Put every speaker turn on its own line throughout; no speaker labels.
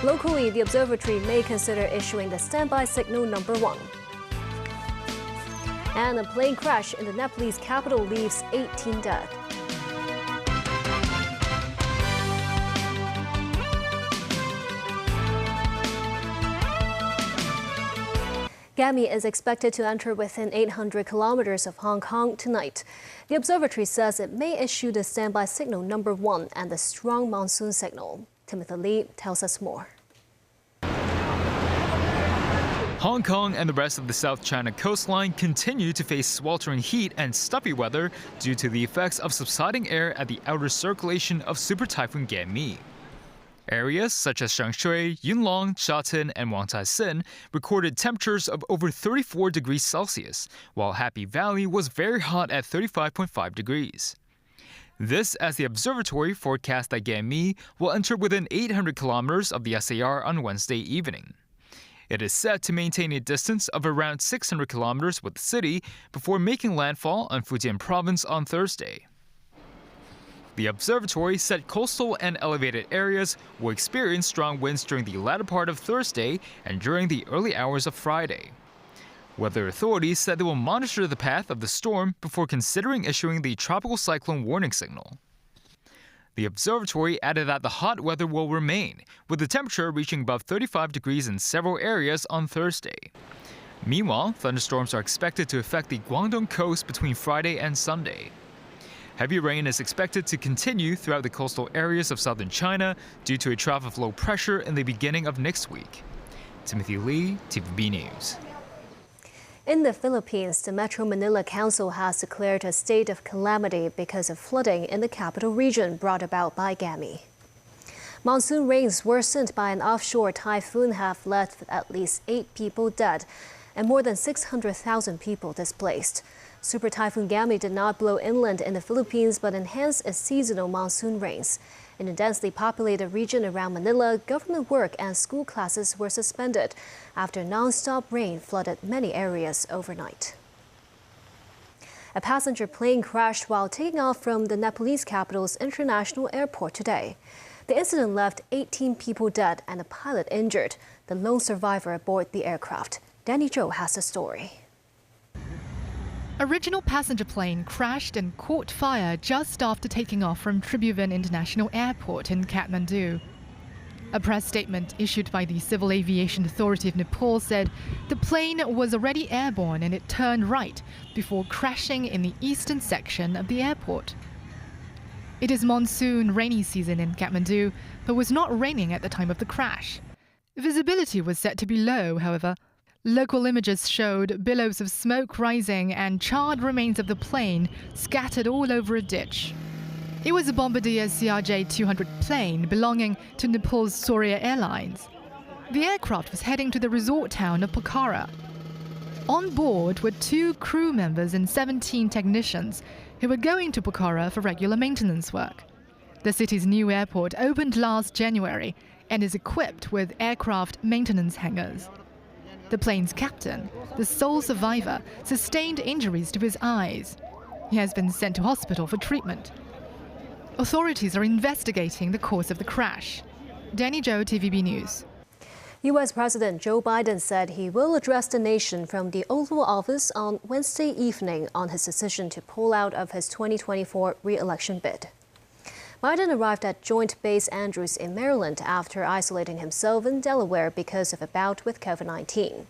Locally, the observatory may consider issuing the standby signal number 1. And a plane crash in the Nepalese capital leaves 18 dead. Gami is expected to enter within 800 kilometers of Hong Kong tonight. The observatory says it may issue the standby signal number 1 and the strong monsoon signal. Timothy Lee tells us more.
Hong Kong and the rest of the South China coastline continue to face sweltering heat and stuffy weather due to the effects of subsiding air at the outer circulation of Super Typhoon Gami. Areas such as Shangshui, Yunlong, Shatin, and Wangcai Sin recorded temperatures of over 34 degrees Celsius, while Happy Valley was very hot at 35.5 degrees. This as the observatory forecast that Gami will enter within 800 kilometers of the SAR on Wednesday evening. It is set to maintain a distance of around 600 kilometers with the city before making landfall on Fujian province on Thursday. The observatory said coastal and elevated areas will experience strong winds during the latter part of Thursday and during the early hours of Friday. Weather authorities said they will monitor the path of the storm before considering issuing the tropical cyclone warning signal. The observatory added that the hot weather will remain, with the temperature reaching above 35 degrees in several areas on Thursday. Meanwhile, thunderstorms are expected to affect the Guangdong coast between Friday and Sunday. Heavy rain is expected to continue throughout the coastal areas of southern China due to a trough of low pressure in the beginning of next week. Timothy Lee, TVB News.
In the Philippines, the Metro Manila Council has declared a state of calamity because of flooding in the capital region brought about by Gami. Monsoon rains worsened by an offshore typhoon have left at least 8 people dead and more than 600,000 people displaced. Super Typhoon Gami did not blow inland in the Philippines but enhanced its seasonal monsoon rains. In a densely populated region around Manila, government work and school classes were suspended after non-stop rain flooded many areas overnight. A passenger plane crashed while taking off from the Nepalese capital's international airport today. The incident left 18 people dead and a pilot injured, the lone survivor aboard the aircraft. Danny Zhou has the story.
A regional passenger plane crashed and caught fire just after taking off from Tribhuvan International Airport in Kathmandu. A press statement issued by the Civil Aviation Authority of Nepal said the plane was already airborne and it turned right before crashing in the eastern section of the airport. It is monsoon rainy season in Kathmandu, but was not raining at the time of the crash. Visibility was said to be low, however. Local images showed billows of smoke rising and charred remains of the plane scattered all over a ditch. It was a Bombardier CRJ-200 plane belonging to Nepal's Soria Airlines. The aircraft was heading to the resort town of Pokhara. On board were 2 crew members and 17 technicians who were going to Pokhara for regular maintenance work. The city's new airport opened last January and is equipped with aircraft maintenance hangars. The plane's captain, the sole survivor, sustained injuries to his eyes. He has been sent to hospital for treatment. Authorities are investigating the cause of the crash. Danny Zhou, TVB News.
U.S. President Joe Biden said he will address the nation from the Oval Office on Wednesday evening on his decision to pull out of his 2024 re-election bid. Biden arrived at Joint Base Andrews in Maryland after isolating himself in Delaware because of a bout with COVID-19.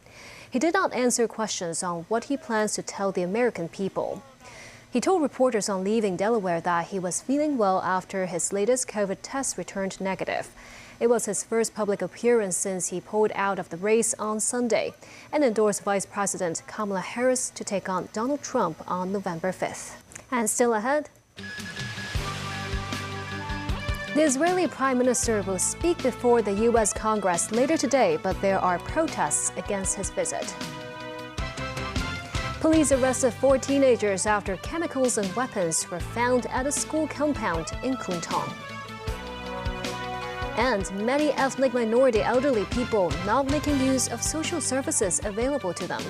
He did not answer questions on what he plans to tell the American people. He told reporters on leaving Delaware that he was feeling well after his latest COVID test returned negative. It was his first public appearance since he pulled out of the race on Sunday and endorsed Vice President Kamala Harris to take on Donald Trump on November 5th. And still ahead, the Israeli Prime Minister will speak before the U.S. Congress later today, but there are protests against his visit. Police arrested 4 teenagers after chemicals and weapons were found at a school compound in Kuntong. And many ethnic minority elderly people not making use of social services available to them.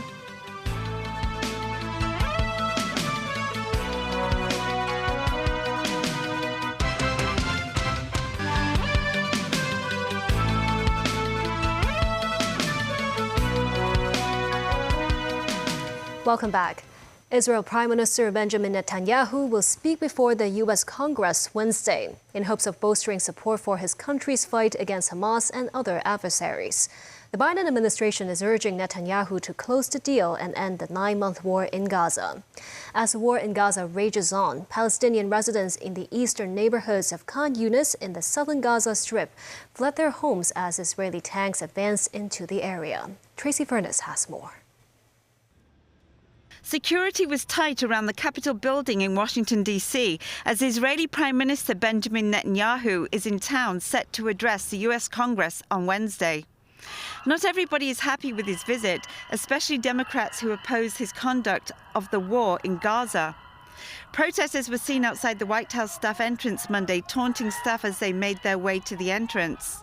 Welcome back. Israel Prime Minister Benjamin Netanyahu will speak before the U.S. Congress Wednesday in hopes of bolstering support for his country's fight against Hamas and other adversaries. The Biden administration is urging Netanyahu to close the deal and end the 9-month war in Gaza. As the war in Gaza rages on, Palestinian residents in the eastern neighborhoods of Khan Yunis in the southern Gaza Strip fled their homes as Israeli tanks advanced into the area. Tracy Furness has more.
Security was tight around the Capitol building in Washington, D.C., as Israeli Prime Minister Benjamin Netanyahu is in town set to address the U.S. Congress on Wednesday. Not everybody is happy with his visit, especially Democrats who oppose his conduct of the war in Gaza. Protesters were seen outside the White House staff entrance Monday, taunting staff as they made their way to the entrance.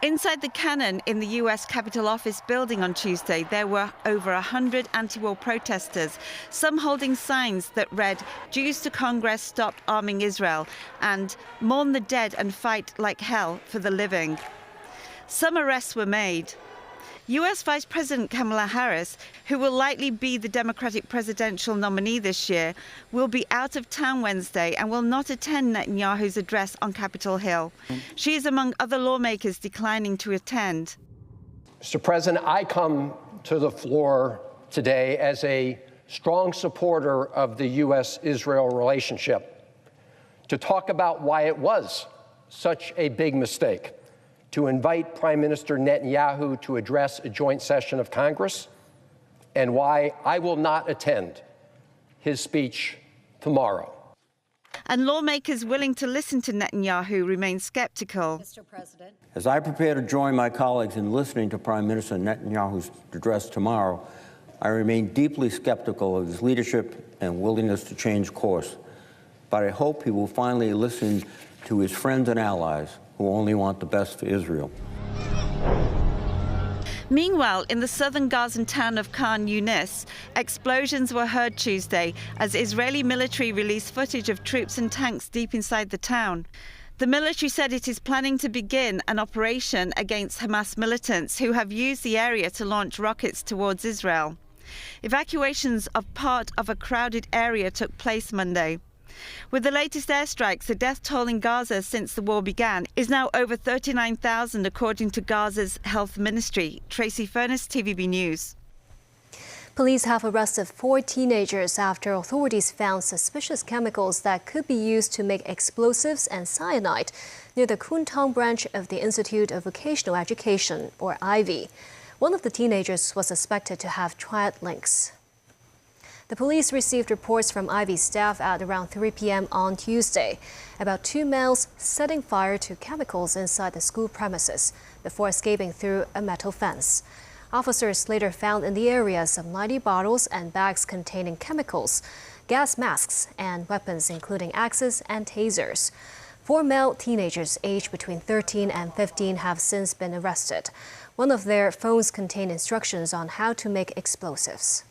Inside the cannon in the U.S. Capitol Office building on Tuesday, there were over 100 anti-war protesters, some holding signs that read, "Jews to Congress, stop arming Israel," and "Mourn the dead and fight like hell for the living." Some arrests were made. U.S. Vice President Kamala Harris, who will likely be the Democratic presidential nominee this year, will be out of town Wednesday and will not attend Netanyahu's address on Capitol Hill. She is among other lawmakers declining to attend.
Mr. President, I come to the floor today as a strong supporter of the U.S.-Israel relationship to talk about why it was such a big mistake to invite Prime Minister Netanyahu to address a joint session of Congress, and why I will not attend his speech tomorrow.
And lawmakers willing to listen to Netanyahu remain skeptical.
Mr. President.
As I prepare to join my colleagues in listening to Prime Minister Netanyahu's address tomorrow, I remain deeply skeptical of his leadership and willingness to change course. But I hope he will finally listen to his friends and allies who only want the best for Israel.
Meanwhile, in the southern Gazan town of Khan Yunis, explosions were heard Tuesday as Israeli military released footage of troops and tanks deep inside the town. The military said it is planning to begin an operation against Hamas militants who have used the area to launch rockets towards Israel. Evacuations of part of a crowded area took place Monday. With the latest airstrikes, the death toll in Gaza since the war began is now over 39,000, according to Gaza's health ministry. Tracy Furness, TVB News.
Police have arrested 4 teenagers after authorities found suspicious chemicals that could be used to make explosives and cyanide near the Kuntong branch of the Institute of Vocational Education, or IVY. One of the teenagers was suspected to have triad links. The police received reports from IVY staff at around 3 p.m. on Tuesday about 2 males setting fire to chemicals inside the school premises before escaping through a metal fence. Officers later found in the area some 90 bottles and bags containing chemicals, gas masks, and weapons including axes and tasers. 4 male teenagers aged between 13 and 15 have since been arrested. One of their phones contained instructions on how to make explosives.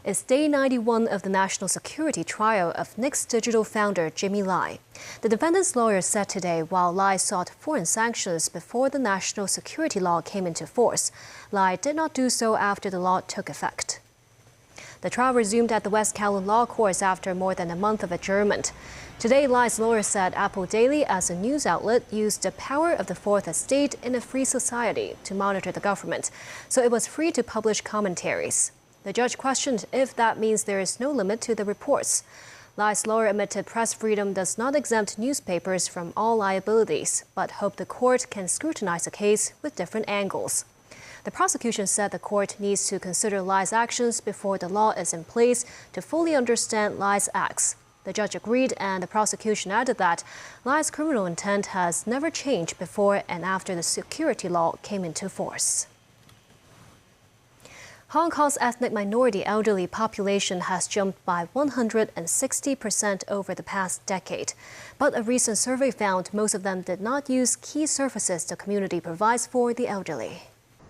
It's day 91 of the national security trial of Nix Digital founder Jimmy Lai. The defendant's lawyer said today while Lai sought foreign sanctions before the national security law came into force, Lai did not do so after the law took effect. The trial resumed at the West Kowloon Law Courts after more than a month of adjournment. Today, Lai's lawyer said Apple Daily, as a news outlet, used the power of the Fourth Estate in a free society to monitor the government, so it was free to publish commentaries. The judge questioned if that means there is no limit to the reports. Lai's lawyer admitted press freedom does not exempt newspapers from all liabilities, but hoped the court can scrutinize the case with different angles. The prosecution said the court needs to consider Lai's actions before the law is in place to fully understand Lai's acts. The judge agreed, and the prosecution added that Lai's criminal intent has never changed before and after the security law came into force. Hong Kong's ethnic minority elderly population has jumped by 160% over the past decade. But a recent survey found most of them did not use key services the community provides for the elderly.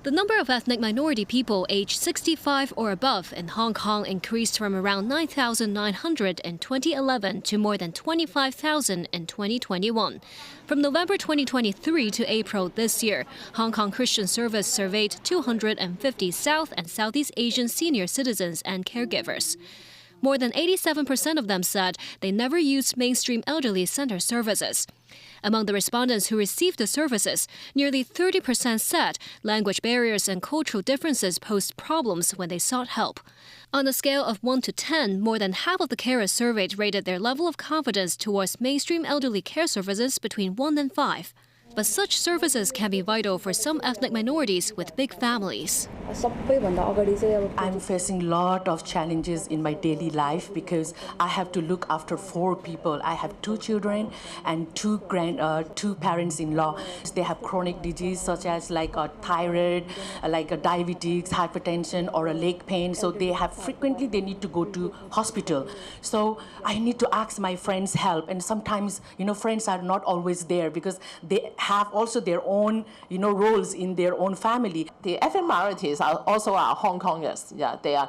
The number of ethnic minority people aged 65 or above in Hong Kong increased from around 9,900 in 2011 to more than 25,000 in 2021. From November 2023 to April this year, Hong Kong Christian Service surveyed 250 South and Southeast Asian senior citizens and caregivers. More than 87% of them said they never used mainstream elderly center services. Among the respondents who received the services, nearly 30% said language barriers and cultural differences posed problems when they sought help. On a scale of 1 to 10, more than half of the carers surveyed rated their level of confidence towards mainstream elderly care services between 1 and 5. But such services can be vital for some ethnic minorities with big families.
I'm facing a lot of challenges in my daily life because I have to look after 4 people. I have 2 children and 2 parents-in-law. They have chronic disease such as like a thyroid, like a diabetes, hypertension, or a leg pain. So they need to go to hospital. So I need to ask my friends help, and sometimes friends are not always there because they have also their own roles in their own family.
The ethnic minorities are also Hong Kongers. Yeah, they are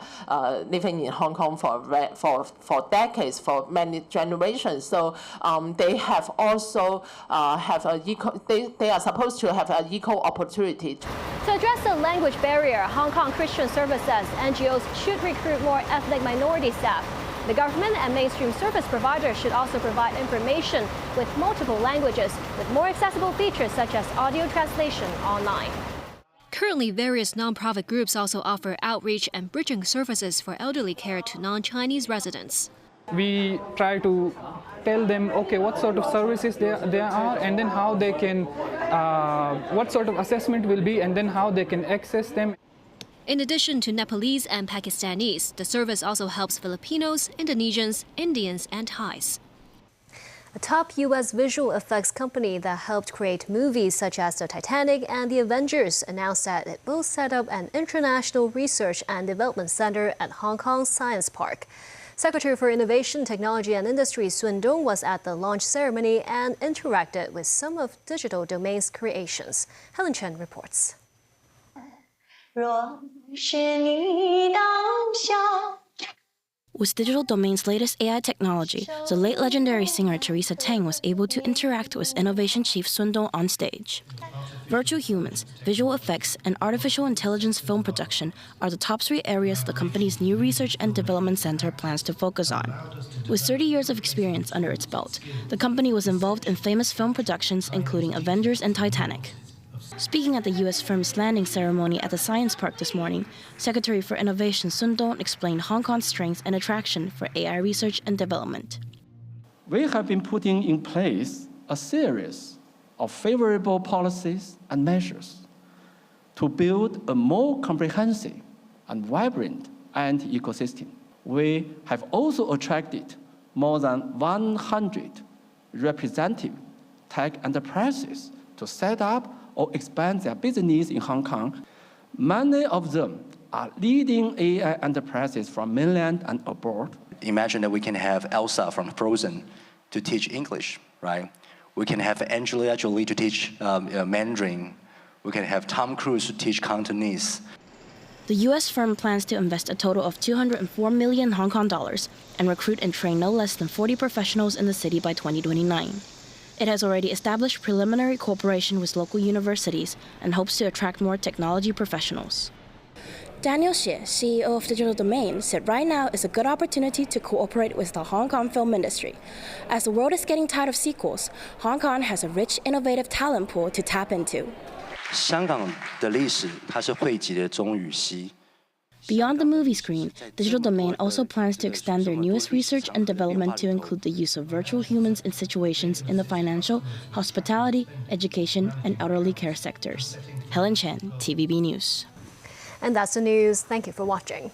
living in Hong Kong for decades, for many generations. So they have also they are supposed to have an equal opportunity.
To address the language barrier, Hong Kong Christian Service says NGOs should recruit more ethnic minority staff. The government and mainstream service providers should also provide information with multiple languages, with more accessible features such as audio translation online. Currently, various nonprofit groups also offer outreach and bridging services for elderly care to non-Chinese residents.
We try to tell them, okay, what sort of services there are, and then how they can, what sort of assessment will be, and then how they can access them.
In addition to Nepalese and Pakistanis, the service also helps Filipinos, Indonesians, Indians, and Thais. A top U.S. visual effects company that helped create movies such as the Titanic and the Avengers announced that it will set up an international research and development center at Hong Kong's Science Park. Secretary for Innovation, Technology and Industry Sun Dong was at the launch ceremony and interacted with some of Digital Domain's creations. Helen Chen reports.
With Digital Domain's latest AI technology, the late legendary singer Teresa Teng was able to interact with Innovation Chief Sun Dong on stage. Virtual humans, visual effects, and artificial intelligence film production are the top 3 areas the company's new research and development center plans to focus on. With 30 years of experience under its belt, the company was involved in famous film productions including Avengers and Titanic. Speaking at the U.S. firm's landing ceremony at the Science Park this morning, Secretary for Innovation Sun Dong explained Hong Kong's strength and attraction for AI research and development.
We have been putting in place a series of favorable policies and measures to build a more comprehensive and vibrant IT ecosystem. We have also attracted more than 100 representative tech enterprises to set up or expand their business in Hong Kong. Many of them are leading AI enterprises from mainland and abroad.
Imagine that we can have Elsa from Frozen to teach English, right? We can have Angelina Jolie to teach Mandarin. We can have Tom Cruise to teach Cantonese.
The U.S. firm plans to invest a total of 204 million Hong Kong dollars and recruit and train no less than 40 professionals in the city by 2029. It has already established preliminary cooperation with local universities and hopes to attract more technology professionals. Daniel Xie, CEO of Digital Domain, said right now is a good opportunity to cooperate with the Hong Kong film industry. As the world is getting tired of sequels, Hong Kong has a rich, innovative talent pool to tap into.
香港的历史，它是汇集了中与西。
Beyond the movie screen, Digital Domain also plans to extend their newest research and development to include the use of virtual humans in situations in the financial, hospitality, education, and elderly care sectors. Helen Chen, TVB News.
And that's the news. Thank you for watching.